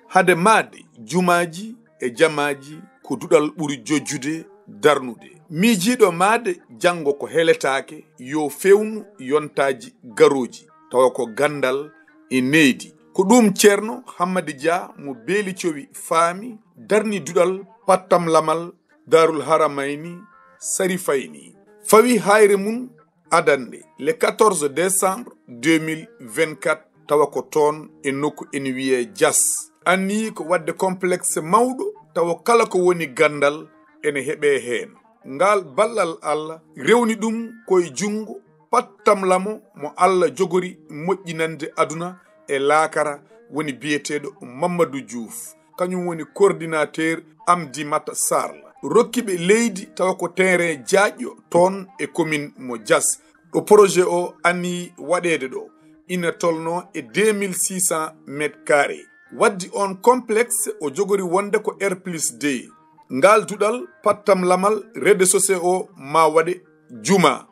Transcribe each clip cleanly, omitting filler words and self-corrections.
hade maade jumaji e jamaji ko duɗal ɓuri jojjude darnude. Miijiɗo maade jango ko heletake yo fewnu yontaji garoji tawa ko gandal e neydi. Ko ɗum ceerno Hammady Dia mo beeli cowi faami darni duɗal pattam lamal Darul Haramayni Sarifayni. Fawi hayre mum adande le 14 décembre 2024 tawa ko toon e nokku ene wiye Dias. Anni ko wadde complexe mawɗo tawa kala ko woni gandal ene heɓe heen. Ngal ballal Allah rewni ɗum koye jungo pattam lamo mo Allah jogori moƴƴinande aduna e laakara woni biyeteɗo Mamadou Diouf kañum woni coordinateur Amdi Mata Sarla rokkiɓe leydi tawa ko terrain jaaƴƴo toon e commune mo Dias. Ɗo projet o anni waɗede ɗo ina tolno e 2600 mètres carrés. Waddi on complexe o jogori wonde ko R+2. Ngal duɗal pattam lamal rez-de-chaussée o ma waɗe juma,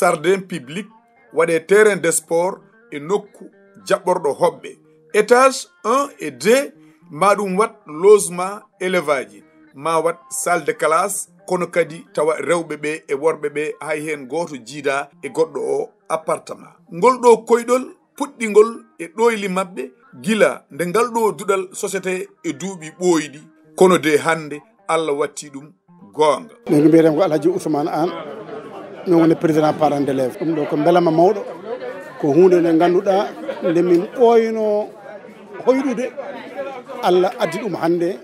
jardin public, waɗe terrain de sport e nokku jaɓɓorɗo hoɓɓe. Étage 1 et 2 ma ɗum wat logement élevage, ma wat salle de classe, kono kadi tawa rewɓe ɓe e worɓe ɓe hay hen goto jiida e goɗɗo o appartement. Ngol ɗo koyɗol puɗɗingol e ɗoyli mabɓe gila nde ngal ɗo duɗal société e duuɓi ɓooyiɗi kono de hande Allah watti ɗum gonga. Min mbiyeten ko Alhaji Ousmane An min woni président parent d'élève. Ɗum ɗo ko belama mawɗo ko hunde nde ganduɗa nde min ɓooyno hoyɗude Allah addi ɗum hande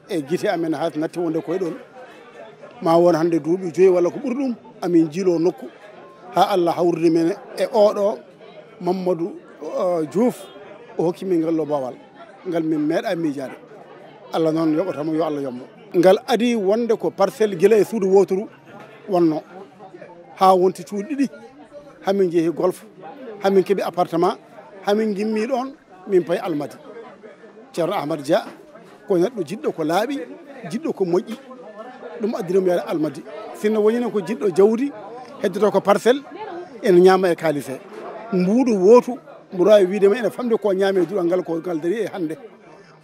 e guite amen ha natti wonde koyɗol ma won hande duuɓi 5 walla ko ɓuri ɗum amin jiilo nokku ha Allah hawridi men e oɗo Mamadou Diouf o hokki min ngal lo bawal ngal min meeɗa miijade. Allah noon yoɓatamo yo Allah yommo. Ngal adi wonde ko parcelle gila e suudu wotoru wonno ha wonti cuuɗi ɗiɗi hamin jeehi golf hamin keeɓi appartement hamin gimmi ɗon min payi Almadi. Ceerno Ahmad Dia ko neɗɗo jiɗɗo ko laaɓi jiɗɗo ko moƴƴi ɗum addinimo yaade Almadi. Sinno wonino ko jiɗɗo jawdi heddoto ko parcelle ene ñaama e kaalis he mbuuɗu wootu mbo wawi widema ene famde ko ñaame duɗal ngal ko ngal dari e hande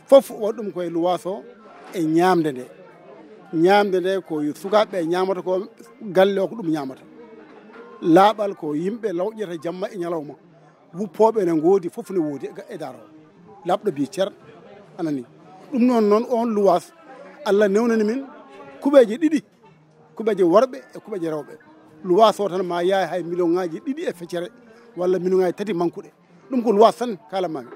fof waɗi ɗum koye luwas o e ñamde nde. Ñamde nde ko sukaɓe ñamata ko galle o ko ɗum ñamata. Laaɓal ko yimɓe lawƴata jamma e ñalawma. Wuppoɓe ne ngoodi fof ne woodi e daro labɗo bi cer anani ɗum noon on luwas Allah newnani min kuɓeje ɗiɗi kuɓeje worɓe e kuɓeje rewɓe. Luwas o tan ma yaha hay million ngaji ɗiɗi e feccere walla million ngaji 3 mankuɗe. Ɗum ko luwas tan kalamami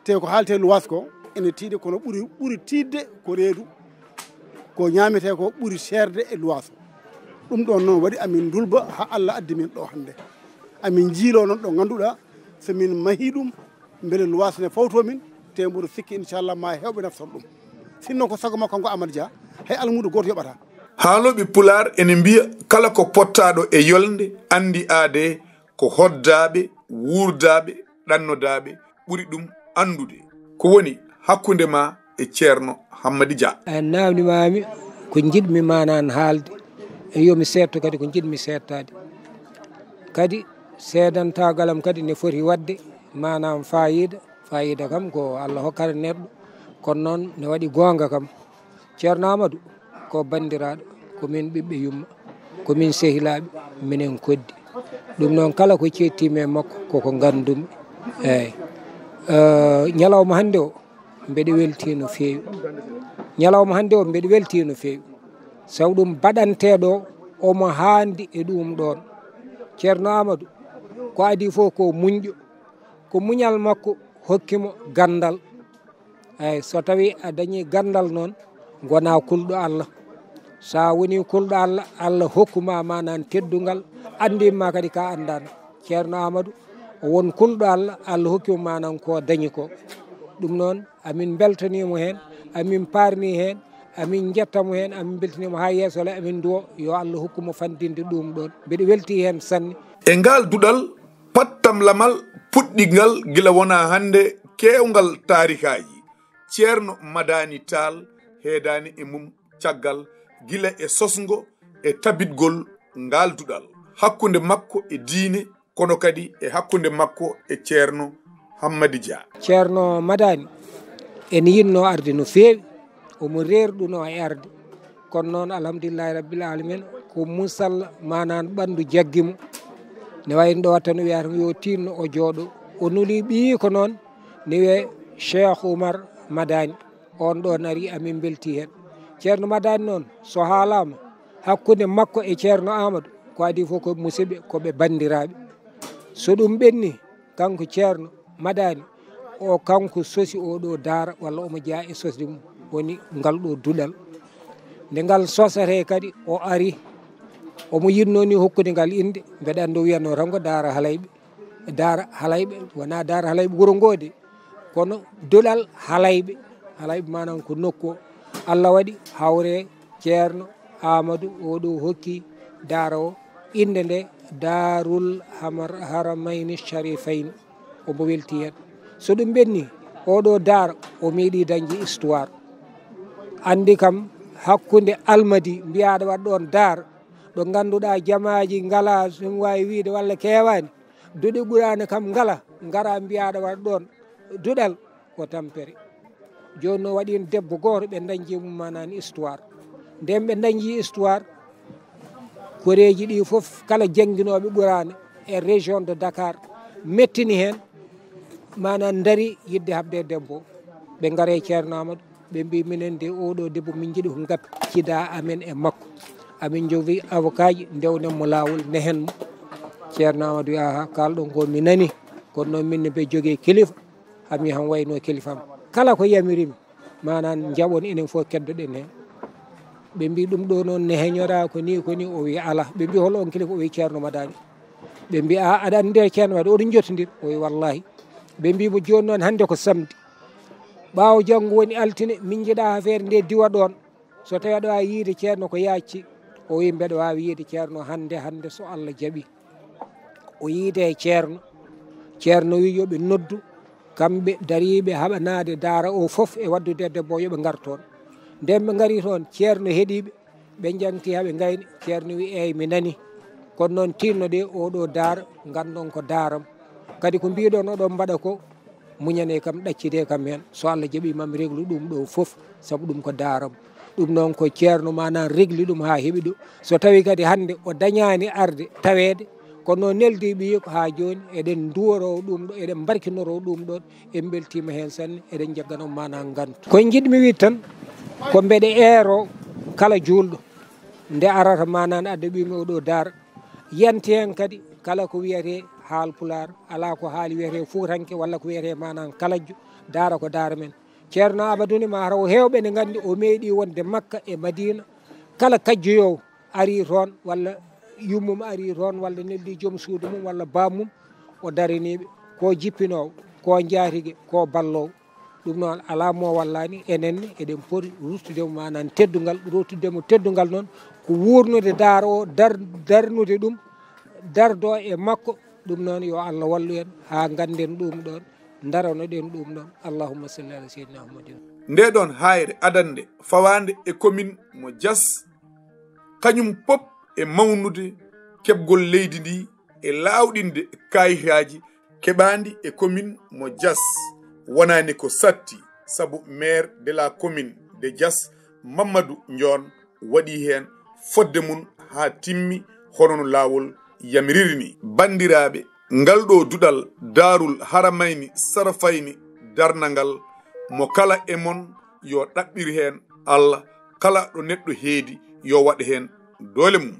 te ko haalte luwas ko ene tiiɗe kono ɓuri tiidde ko reedu ko ñamete ko ɓuri serde e luwas o. Ɗum ɗon noon waɗi amin dulba ha Allah addi min ɗo hande amin jiilo noon ɗo ganduɗa so min mahi ɗum beele luwas ne fawto min te mboɗo sikki inchallah ma hewɓe naftor ɗum. Sinno ko sago makko kanko Amadou Dia hay almudo goto yoɓata. Haaloɓe Pular ene mbiya kala ko pottaɗo e yolde andi aade ko hoddaɓe wuurdaɓe ɗannodaɓe ɓuri ɗum andude ko woni hakkunde ma e ceerno Hammady Dia. Namdimami ko jiɗmi manan haalde e yomi setto kadi ko jiɗmi settade kadi sedantagalam kadi ne foti wadde manam fayida kam ko Allah hokkata neɗɗo kono noon ne waɗi gonga kam. Ceerno Amadou ko bandiraɗo komin ɓiɓɓe yumma komin sehilaɓe minen koddi ɗum noon kala ko cettimi e makko koko gandumi eyyi ñalawma hande o mbeɗe welti no fewi ñalawma hande o mbeɗe welti no fewi saw ɗum baɗanteɗo omo handi e ɗum ɗon. Ceerno Amadou ko adi fof ko muñƴo ko muñal makko hokkimo gandal eyyi so tawi a dañi gandal noon gona kulɗo Allah sa woni kulɗo Allah Allah hokkuma manan teddugal andima kadi ka andano. Ceerno Amadou o won kulɗo Allah Allah hokkimo manan ko dañi ko ɗum noon amin beltanimo hen amin parni hen amin jettamo hen amin beltanimo ha yeeso le amin duwo yo Allah hokkumo fandinde ɗum ɗon mbeɗe welti hen sanne. E ngal duɗal pattam lamal puɗɗigal gila wona hande kewgal tarikaji ceerno Madani Tall heedani e mum caggal gila e sosgo e tabitgol ngal duɗal hakkunde makko e diine kono kadi e hakkunde makko e ceerno Hammady Dia. Ceerno Madani en yinno arde no feewi omo reerɗuno e arde kono noon alhamdulillahi rabbil alamin ko musalla manan ɓandu jaggimo ne wayno ɗo tan wiyata yo tinno o jooɗo o nuli ɓii ko noon ne wiye Cheikh Oumar Madani on ɗon ari amin belti hen ceerno Madani noon so haalama hakkude makko e ceerno Amadou ko adi fof ko musidɓe koɓe bandiraɓe so ɗum ɓenni kanko ceerno Madani o kanko sosi oɗo daara walla omo jeeya e sosde mum woni ngal ɗo duɗal nde ngal sosate kadi o ari omo yinno ni hokkude ngal inde mbeɗa andi o wiyatno tan ko daara halayɓe wona daara halayɓe wuuro ngo de kono duɗal halayɓe manan ko nokku o Allah waɗi hawre ceerno Amadou oɗo hokki daara o inde nde Darul Haramayni Sharifayni omo welti hen so ɗum ɓenni oɗo daara o meeɗi dañde histoire andi kam hakkude almadi mbiyaɗo waɗ ɗon daara ɗo ganduɗa jamaji ngala ɗum wawi wiide walla kewani duɗe ɓurani kam ngala gara mbiyaɗo waɗ ɗon duɗal ko tampere joni no waɗino debbo goto ɓe dañji mum manani histoire nden ɓe dañji histoire koreji ɗi foof kala jangguinoɓe ɓurani e région de Dakar mettini hen manan daari yidde habde debbo ɓe gaare ceerno Amadou ɓe mbi minen de oɗo debbo min jiiɗi ko gaccida amen e makko amin jogi avocat ji ndewnenmo lawol nehen mo ceerno Amadou wi aha kalɗon ko mi nani kono noon minne ɓe jogui kilifa hami han wayno kilifam kala ko yamirimi manan jaɓon enen fof keddoɗen hen ɓe mbi ɗum ɗo noon ne heñora ko ni o wi ala ɓe mbi hol on kilifa o wi ceerno Madani ɓe mbi a aɗa andi nde ceerno Madani oɗon jottodir o wi wallahi ɓe mbimo joni noon hande ko samedi ɓawo janggo woni altine min jiiɗa affaire nde diwa ɗon so tawi aɗa wawi yiide ceerno ko yacci o wi mbeɗa wawi yiide ceerno hande so Allah jaaɓi o yiide e ceerno wi yoɓe noddu kamɓe dariɓe haɓanade daara o foof e waddude debbo o yoɓe gar toon nden ɓe gari toon ceerno heeɗiɓe ɓe janti haɓe gayni ceerno wi eyyi mi nani kono noon tinnoɗe oɗo daara gandon ko daaram kadi ko mbiɗon oɗon mbaɗa ko muñane kam ɗaccide kam hen so Allah jaaɓi mami reglu ɗum ɗo foof saabu ɗum ko daaram ɗum noon ko ceerno manan regli ɗum ha heeɓi ɗo so tawi kadi hande o dañani arde tawede kono noon neldi ɓi ko ha joni eɗen duworo ɗum ɗo eɗen barkinoro ɗum ɗon en beltima hen sanne eɗen jagganon manan gantu koye jiɗmi wiide tan ko mbeɗe eero kala julɗo nde arata manan adda ɓimi oɗo daara yanti hen kadi kala ko wiyete haalpular ala ko haali wiyete fuutanke walla ko wiyete manan kalajjo daara ko daara men ceerno Amadou ni ma taw hewɓe ne gandi o meeɗi wonde Makka e Madina kala kajjoyowo ari toon walla yummum ari toon walla neldi joom suudu mum walla bammum o daraniɓe ko jippinowo ko jaatigue ko ballowo ɗum noon ala mo wallani enenne eɗen pooti ruttudemo manan teddugal ruttudemo teddugal noon ko wurnude daara o darnude ɗum dardo e makko ɗum noon yo Allah wallu en ha ganden ɗum ɗon darano ɗen ɗum ɗon allahumma salli ala seydina Muhammadin nde ɗon hayre adande fawande e commune mo Diass kañum pop e mawnude keɓgol leydi ndi e lawɗinde kayitaji keɓandi e commune mo Diass wonani ko satti sabu maire de la commune de Diass Mamadou Ndione waɗi hen fodde mum ha timmi hono no lawol yamiriri ni bandiraɓe ngal ɗo duɗal Darul Haramayni Sharifayni darnagal mo kala e mon yo ɗaɓɓir hen Allah kala ɗo neɗɗo heedi yo waɗa hen doole mum.